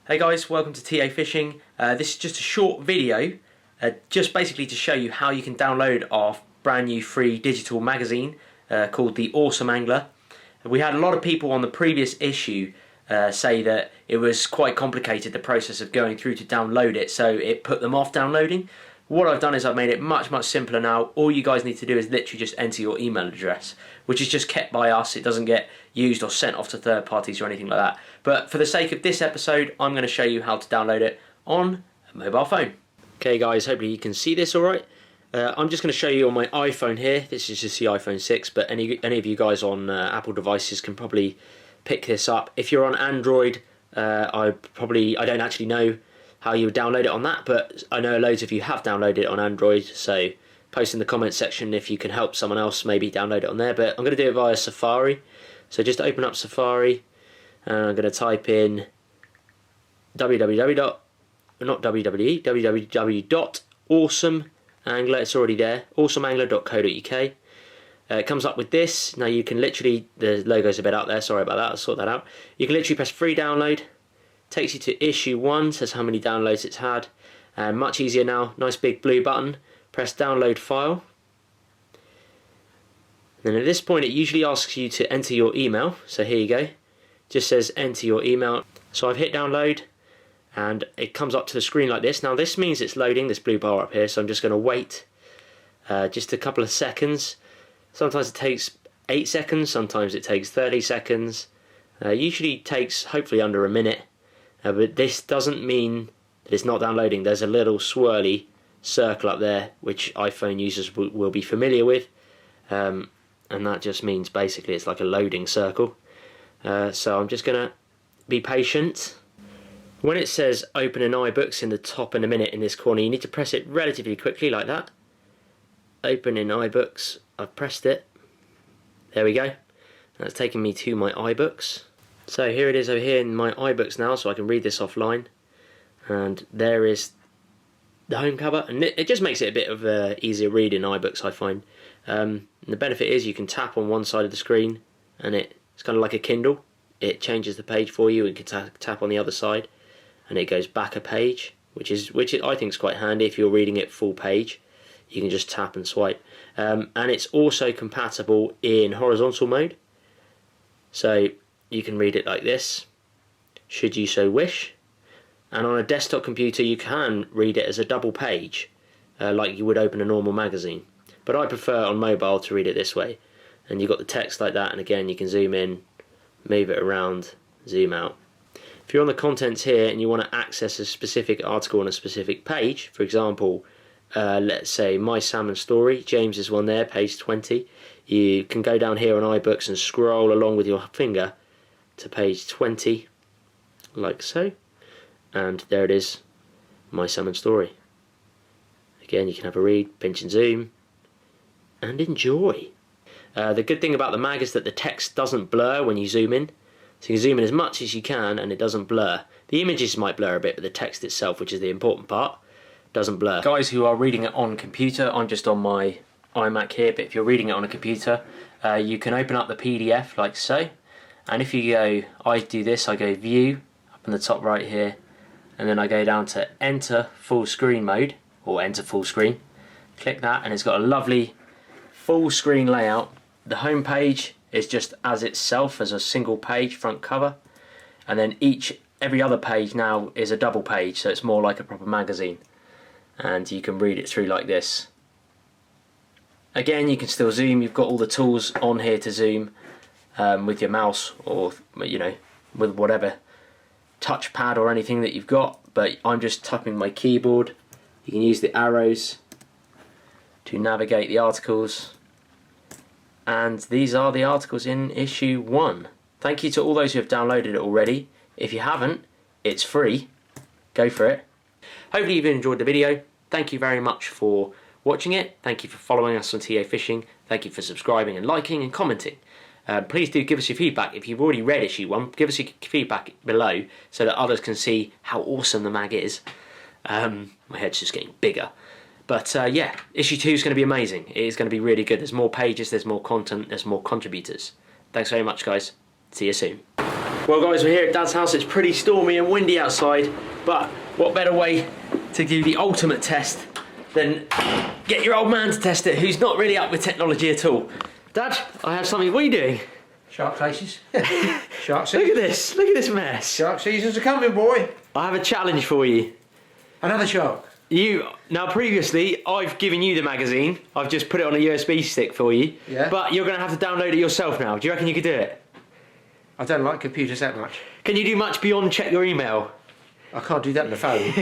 Hey guys, welcome to TA Fishing. This is just a short video, just basically to show you how you can download our brand new free digital magazine called The Awesome Angler. We had a lot of people on the previous issue say that it was quite complicated, the process of going through to download it, so it put them off downloading. What I've done is I've made it much simpler now. All you guys need to do is literally just enter your email address, which is just kept by us. It doesn't get used or sent off to third parties or anything like that. But for the sake of this episode, I'm going to show you how to download it on a mobile phone. Okay guys, hopefully you can see this alright. I'm just going to show you on my iPhone here. This is just the iPhone 6, but any of you guys on Apple devices can probably pick this up. If you're on Android, I don't actually know how you would download it on that, but I know loads of you have downloaded it on Android, so post in the comment section if you can help someone else maybe download it on there. But I'm going to do it via Safari, so just open up Safari and I'm going to type in www.awesomeangler, it's already there, awesomeangler.co.uk. It comes up with this. Now you can literally, the logo's a bit out there, sorry about that, I'll sort that out. You can literally press free download, takes you to issue 1, says how many downloads it's had. Much easier now, nice big blue button, press download file. Then at this point it usually asks you to enter your email, so here you go. Just says enter your email. So I've hit download and it comes up to the screen like this. Now this means it's loading, this blue bar up here, so I'm just going to wait just a couple of seconds. Sometimes it takes 8 seconds, sometimes it takes 30 seconds. Usually takes hopefully under a minute. But this doesn't mean that it's not downloading. There's a little swirly circle up there which iPhone users will be familiar with, and that just means basically it's like a loading circle. So I'm just going to be patient. When it says open in iBooks in the top in a minute in this corner, you need to press it relatively quickly like that. Open in iBooks, I've pressed it. There we go. That's taken me to my iBooks. So here it is over here in my iBooks now, so I can read this offline. And there is the home cover, and it just makes it a bit of easier read in iBooks, I find. And the benefit is you can tap on one side of the screen, and it's kind of like a Kindle. It changes the page for you, and you can tap on the other side, and it goes back a page, which I think is quite handy if you're reading it full page. You can just tap and swipe. And it's also compatible in horizontal mode, so you can read it like this, should you so wish. And on a desktop computer you can read it as a double page, like you would open a normal magazine. But I prefer on mobile to read it this way. And you've got the text like that, and again you can zoom in, move it around, zoom out. If you're on the contents here and you want to access a specific article on a specific page, for example, let's say My Salmon Story, James's one there, page 20, you can go down here on iBooks and scroll along with your finger to page 20, like so, and there it is, My Salmon Story. Again, you can have a read, pinch and zoom, and enjoy. The good thing about the mag is that the text doesn't blur when you zoom in, so you can zoom in as much as you can and it doesn't blur. The images might blur a bit, but the text itself, which is the important part, doesn't blur. Guys who are reading it on computer, I'm just on my iMac here, but if you're reading it on a computer, you can open up the PDF like so. And if you go, I do this, I go view, up in the top right here, and then I go down to enter full screen mode, or enter full screen. Click that, and it's got a lovely full screen layout. The home page is just as itself, as a single page front cover, and then every other page now is a double page, so it's more like a proper magazine. And you can read it through like this. Again, you can still zoom, you've got all the tools on here to zoom. With your mouse, or with whatever touchpad or anything that you've got, but I'm just tapping my keyboard. You can use the arrows to navigate the articles, and these are the articles in issue 1. Thank you to all those who have downloaded it already. If you haven't, it's free, go for it. Hopefully you've enjoyed the video. Thank you very much for watching it. Thank you for following us on TA Fishing. Thank you for subscribing and liking and commenting. Please do give us your feedback. If you've already read issue 1, give us your feedback below so that others can see how awesome the mag is. My head's just getting bigger. But yeah, issue 2 is going to be amazing. It is going to be really good. There's more pages, there's more content, there's more contributors. Thanks very much, guys. See you soon. Well guys, we're here at Dad's house. It's pretty stormy and windy outside, but what better way to do the ultimate test than get your old man to test it, who's not really up with technology at all. Dad, I have something. What are you doing? Shark faces. Shark seasons. Look at this mess. Shark seasons are coming, boy. I have a challenge for you. Another shark. Now previously, I've given you the magazine. I've just put it on a USB stick for you. Yeah. But you're going to have to download it yourself now. Do you reckon you could do it? I don't like computers that much. Can you do much beyond check your email? I can't do that on the phone.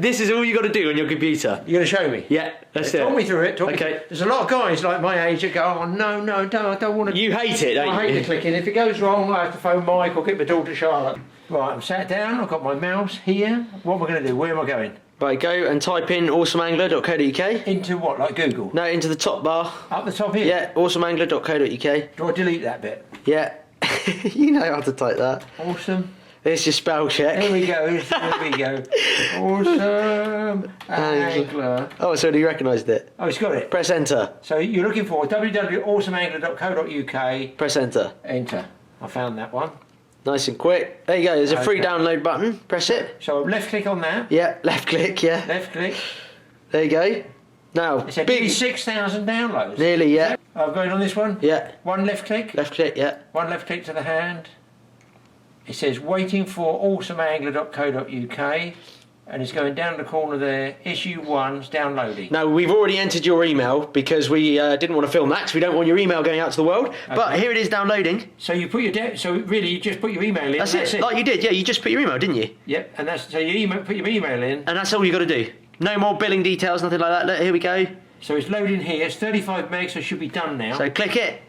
This is all you got to do on your computer. You're going to show me? Yeah, let's do it. Talk me through it. Okay. There's a lot of guys like my age that go, oh no, I don't want to. You hate it, don't you? I hate the clicking. If it goes wrong, I have to phone Mike or get my daughter Charlotte. Right, I'm sat down. I've got my mouse here. What am I going to do? Where am I going? Right, go and type in awesomeangler.co.uk. Into what? Like Google? No, into the top bar. Up the top here? Yeah, awesomeangler.co.uk. Do I delete that bit? Yeah. You know how to type that. Awesome. There's your spell check. There we go. Awesome angler. Oh, it's already recognised it. Oh, it's got it. Press enter. So you're looking for www.awesomeangler.co.uk. Press enter. Enter. I found that one. Nice and quick. There you go. There's a free Okay. download button. Press it. So left click on that. Yeah, left click, yeah. Left click. There you go. Now, It said big. 6,000 downloads. Nearly, yeah. I'm going on this one. Yeah. One left click. Left click, yeah. One left click to the hand. It says waiting for awesomeangler.co.uk. And it's going down the corner there. Issue 1's downloading. Now, we've already entered your email because we didn't want to film that because we don't want your email going out to the world. Okay. But here it is downloading. So you put your so really you just put your email in. That's it. Like you did, yeah. You just put your email, didn't you? Yep. And that's so you put your email in. And that's all you got to do. No more billing details, nothing like that. Look, here we go. So it's loading here. It's 35 megs, so it should be done now. So click it.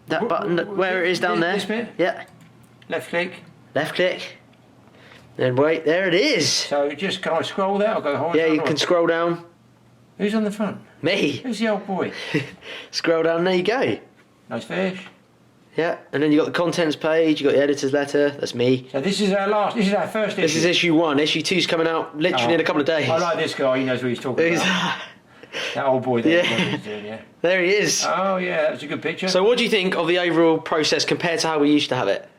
That button where it is down there. This bit? Yeah. Left click. Left click. Then wait, there it is. So just, can I scroll there? I'll go horizontal. Yeah, you can scroll down. Who's on the front? Me. Who's the old boy? Scroll down, there you go. Nice fish. Yeah, and then you got the contents page, you got the editor's letter, that's me. So this is our first issue. This is issue 1, issue 2's coming out literally in a couple of days. I like this guy, he knows what he's talking about. That old boy there. Yeah. Doing, yeah. There he is. Oh yeah, that's a good picture. So what do you think of the overall process compared to how we used to have it?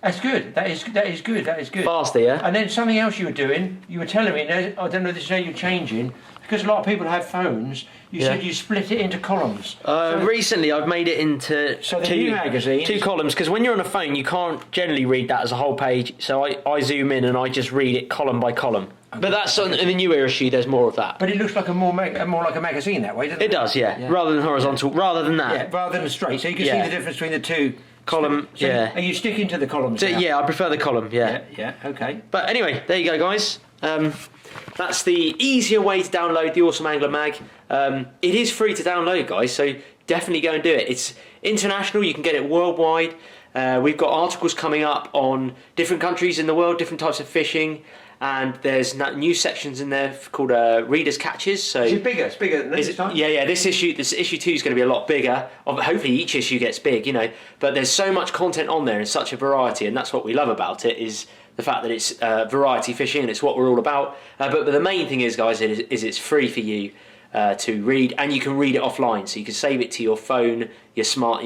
That's good. That is good. Faster, yeah? And then something else you were doing, you were telling me, I don't know if this is how you're changing, because a lot of people have phones, you said you split it into columns. Recently I've made it into new magazines, 2 columns, because when you're on a phone you can't generally read that as a whole page, so I zoom in and I just read it column by column. Okay. But that's in the newer issue, there's more of that. But it looks like more like a magazine that way, doesn't it? It does, yeah. Rather than horizontal, rather than that. Yeah, rather than straight, so you can see the difference between the two. Column, so are you sticking to the columns now? Yeah, I prefer the column, yeah. Yeah, okay. But anyway, there you go, guys. That's the easier way to download the Awesome Angler mag. It is free to download, guys, so definitely go and do it. It's international, you can get it worldwide. We've got articles coming up on different countries in the world, different types of fishing, and there's new sections in there called Reader's Catches. So is it bigger? It's bigger than this time? Yeah. This issue 2 is going to be a lot bigger. Hopefully each issue gets big, you know. But there's so much content on there and such a variety, and that's what we love about it, is the fact that it's variety fishing and it's what we're all about. But the main thing is, guys, is it's free for you to read, and you can read it offline, so you can save it to your phone, your smart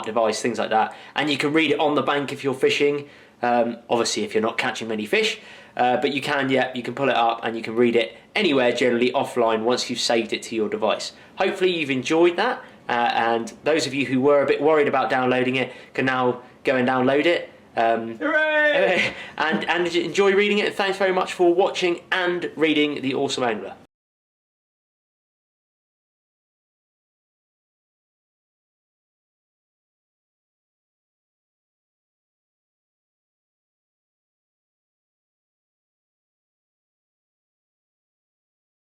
device, things like that, and you can read it on the bank if you're fishing. Obviously, if you're not catching many fish, but you can pull it up and you can read it anywhere, generally offline, once you've saved it to your device. Hopefully, you've enjoyed that, and those of you who were a bit worried about downloading it can now go and download it. Hooray! And enjoy reading it. Thanks very much for watching and reading The Awesome Angler.